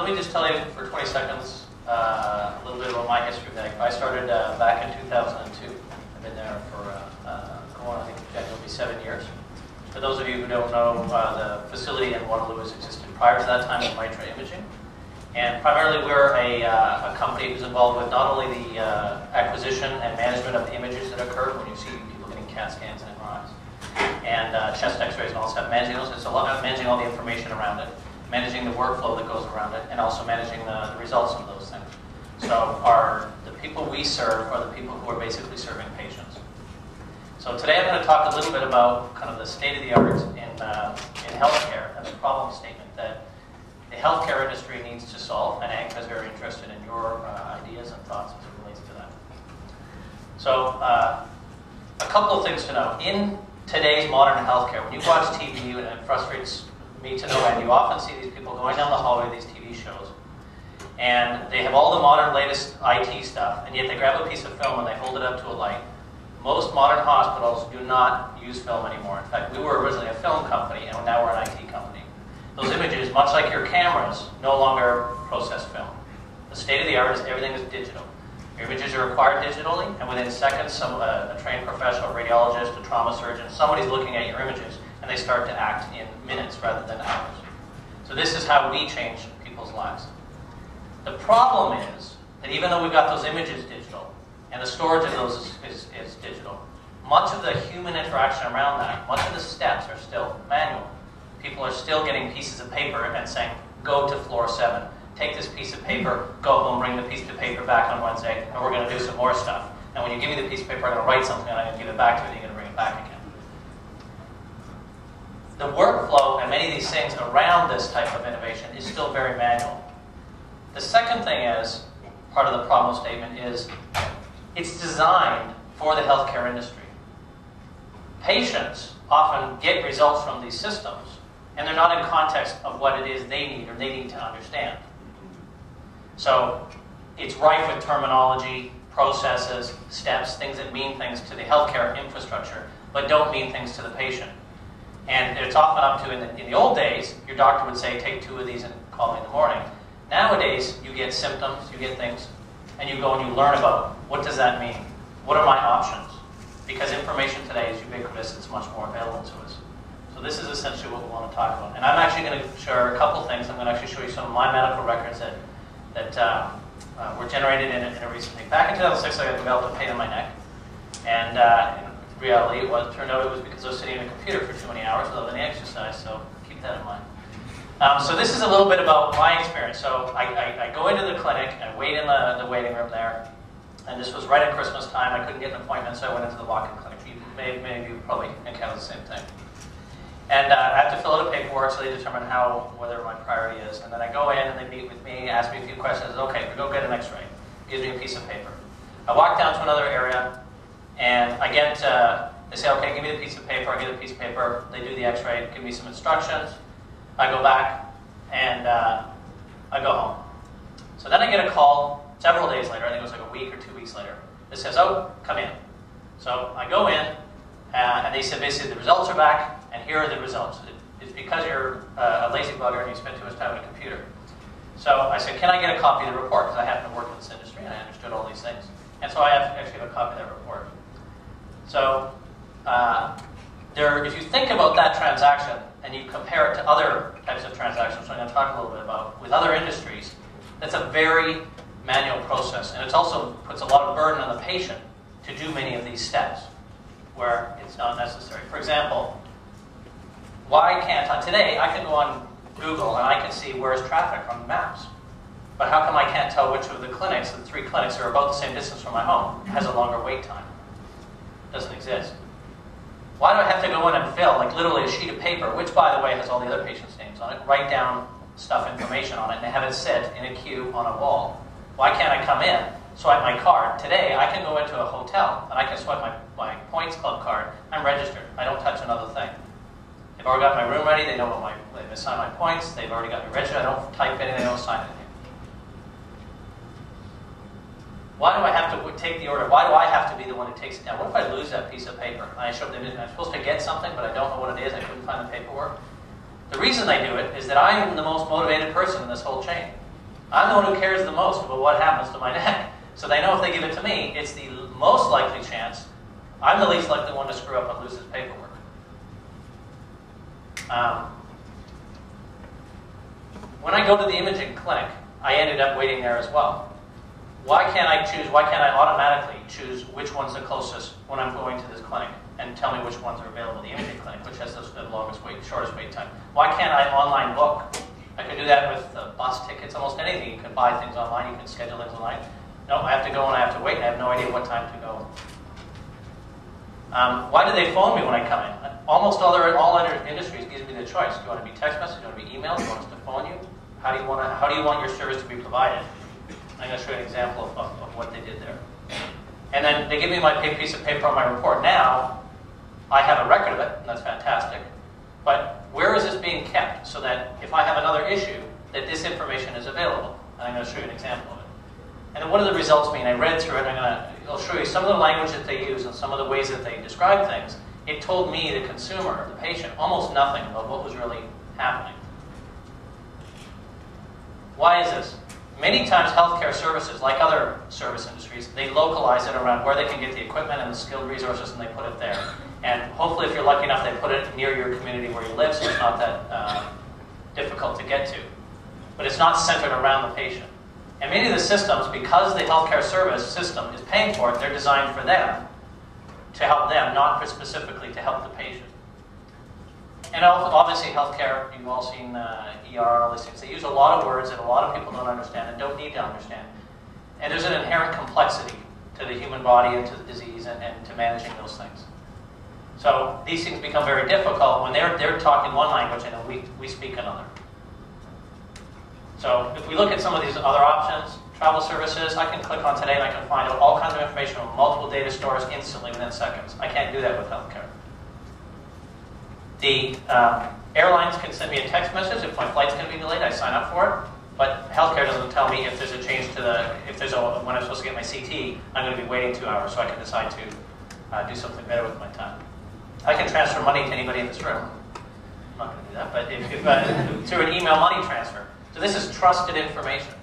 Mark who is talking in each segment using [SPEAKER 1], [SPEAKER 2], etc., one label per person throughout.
[SPEAKER 1] let me just tell you for 20 seconds a little bit about my history. I started back in 2002. I've been there for I think it'll be 7 years. For those of you who don't know, the facility in Waterloo has existed prior to that time with Mitra Imaging. And primarily we're a company who's involved with not only the acquisition and management of the images that occur when you see people getting CAT scans and MRIs, and chest x-rays and all that stuff, managing those. It's a lot of managing all the information around it, managing the workflow that goes around it, and also managing the results of those things. So the people we serve are the people who are basically serving patients. So today I'm going to talk a little bit about kind of the state-of-the-art in healthcare and the problem statement that the healthcare industry needs to solve, and AGFA is very interested in your ideas and thoughts as it relates to that. So a couple of things to know. In today's modern healthcare, when you watch TV, and it frustrates me to no end, you often see these people going down the hallway of these TV shows, and they have all the modern latest IT stuff, and yet they grab a piece of film and they hold it up to a light. Most modern hospitals do not use film anymore. In fact, we were originally a film company, and now we're an IT company. Those images, much like your cameras, no longer process film. The state of the art is everything is digital. Your images are acquired digitally, and within seconds, a trained professional, a radiologist, a trauma surgeon, somebody's looking at your images, and they start to act in minutes rather than hours. So this is how we change people's lives. The problem is that even though we've got those images digital, and the storage of those is digital, much of the human interaction around that, much of the steps are still manual. People are still getting pieces of paper and saying, go to floor 7. Take this piece of paper, go home, bring the piece of paper back on Wednesday, and we're going to do some more stuff. And when you give me the piece of paper, I'm going to write something, and I'm going to give it back to you, and you're going to bring it back again. The workflow and many of these things around this type of innovation is still very manual. The second thing is, part of the problem statement is, it's designed for the healthcare industry. Patients often get results from these systems, and they're not in context of what it is they need or they need to understand. So it's rife with terminology, processes, steps, things that mean things to the healthcare infrastructure, but don't mean things to the patient. And it's often up to, in the old days, your doctor would say, take 2 of these and call me in the morning. Nowadays, you get symptoms, you get things, and you go and you learn about what does that mean? What are my options? Because information today is ubiquitous, it's much more available to us. So this is essentially what we want to talk about. And I'm actually going to share a couple things. I'm going to actually show you some of my medical records that were generated in a recent thing. Back in 2006, I developed a pain in my neck. And in reality, it turned out it was because I was sitting at a computer for too many hours without any exercise, so keep that in mind. So this is a little bit about my experience. So I go into the clinic, and I wait in the waiting room there. And this was right at Christmas time. I couldn't get an appointment, so I went into the walk-in clinic. Many of you probably encountered the same thing. And I have to fill out a paperwork so they determine whether my priority is. And then I go in and they meet with me, ask me a few questions. Okay, we go get an x-ray. Gives me a piece of paper. I walk down to another area and I get, they say, okay, give me the piece of paper. I get a piece of paper. They do the x-ray, give me some instructions. I go back and I go home. So then I get a call several days later, I think it was like a week or 2 weeks later, that says, oh, come in. So I go in and they said basically the results are back. And here are the results. It's because you're a lazy bugger and you spend too much time on a computer. So I said, can I get a copy of the report? Because I happen to work in this industry and I understood all these things. And so I actually have a copy of that report. So if you think about that transaction and you compare it to other types of transactions, which I'm going to talk a little bit about, with other industries, that's a very manual process. And it also puts a lot of burden on the patient to do many of these steps where it's not necessary. For example, why can't I? Today, I can go on Google and I can see where's traffic on maps. But how come I can't tell which of the clinics, the 3 clinics are about the same distance from my home, has a longer wait time? Doesn't exist. Why do I have to go in and fill, like literally a sheet of paper, which by the way has all the other patients' names on it, write down information on it, and have it sit in a queue on a wall? Why can't I come in, swipe my card? Today, I can go into a hotel and I can swipe my Points Club card. I'm registered. I don't touch another thing. They've already got my room ready, they know they've assigned my points, they've already got me registered, I don't type anything, I don't sign anything. Why do I have to take the order? Why do I have to be the one who takes it down? What if I lose that piece of paper? And I'm supposed to get something, but I don't know what it is, I couldn't find the paperwork. The reason I do it is that I am the most motivated person in this whole chain. I'm the one who cares the most about what happens to my neck. So they know if they give it to me, it's the most likely chance. I'm the least likely one to screw up and lose this paperwork. When I go to the imaging clinic, I ended up waiting there as well. Why can't I automatically choose which one's the closest when I'm going to this clinic and tell me which ones are available in the imaging clinic, which has the longest wait, shortest wait time? Why can't I online book? I could do that with bus tickets, almost anything. You can buy things online, you can schedule things online. No, I have to go and I have to wait, and I have no idea what time to go. Why do they phone me when I come in? Almost all other industries gives me the choice. Do you want to be text message? Do you want to be email? Do you want us to phone you? How do you want your service to be provided? I'm going to show you an example of what they did there. And then they give me my piece of paper on my report. Now, I have a record of it, and that's fantastic. But where is this being kept so that if I have another issue, that this information is available? And I'm going to show you an example of it. And then what do the results mean? I read through it, and I'll show you some of the language that they use and some of the ways that they describe things. It told me, the consumer, the patient, almost nothing about what was really happening. Why is this? Many times healthcare services, like other service industries, they localize it around where they can get the equipment and the skilled resources, and they put it there. And hopefully, if you're lucky enough, they put it near your community where you live, so it's not that difficult to get to. But it's not centered around the patient. And many of the systems, because the healthcare service system is paying for it, they're designed for them, to help them, not for specifically to help the patient. And obviously healthcare, you've all seen ER, all these things. They use a lot of words that a lot of people don't understand and don't need to understand. And there's an inherent complexity to the human body and to the disease and to managing those things. So these things become very difficult when they're talking one language and we speak another. So if we look at some of these other options, travel services, I can click on today and I can find out all kinds of information from multiple data stores instantly within seconds. I can't do that with healthcare. The airlines can send me a text message if my flight's going to be delayed. I sign up for it. But healthcare doesn't tell me if there's a change to when I'm supposed to get my CT, I'm going to be waiting 2 hours, so I can decide to do something better with my time. I can transfer money to anybody in this room. I'm not going to do that, but through an email money transfer. So this is trusted information.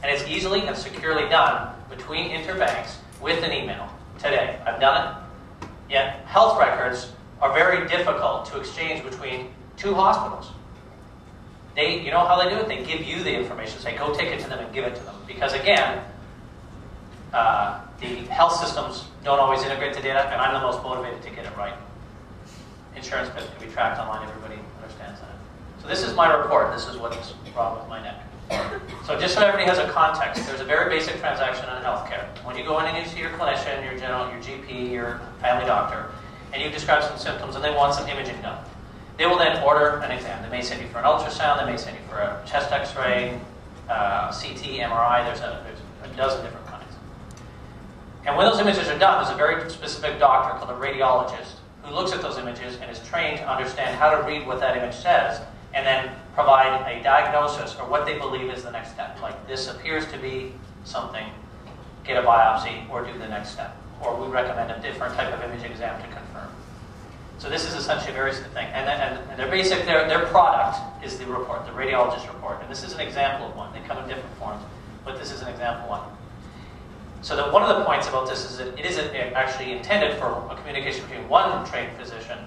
[SPEAKER 1] And it's easily and securely done between interbanks with an email today. I've done it. Yet health records are very difficult to exchange between two hospitals. You know how they do it? They give you the information, say, go take it to them and give it to them. Because again, the health systems don't always integrate the data, and I'm the most motivated to get it right. Insurance bills can be tracked online, everybody understands that. So this is my report. This is what's wrong with my neck. So just so everybody has a context, there's a very basic transaction in healthcare. When you go in and you see your clinician, your GP, your family doctor, and you describe some symptoms and they want some imaging done, they will then order an exam. They may send you for an ultrasound, they may send you for a chest x-ray, CT, MRI, there's a dozen different kinds. And when those images are done, there's a very specific doctor called a radiologist who looks at those images and is trained to understand how to read what that image says and then provide a diagnosis or what they believe is the next step. Like, this appears to be something, get a biopsy or do the next step. Or we recommend a different type of image exam to confirm. So this is essentially a very good thing. And their product is the report, the radiologist report. And this is an example of one. They come in different forms, but this is an example one. So that one of the points about this is that it isn't actually intended for a communication between one trained physician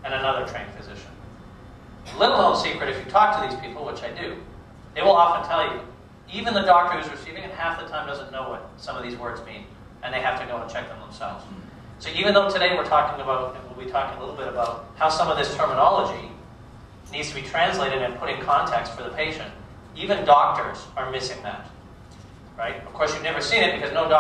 [SPEAKER 1] and another trained physician. Little known secret, if you talk to these people, which I do, they will often tell you, even the doctor who's receiving it half the time doesn't know what some of these words mean, and they have to go and check them themselves. So even though today we're talking about, and we'll be talking a little bit about how some of this terminology needs to be translated and put in context for the patient, even doctors are missing that, right? Of course, you've never seen it because no doctor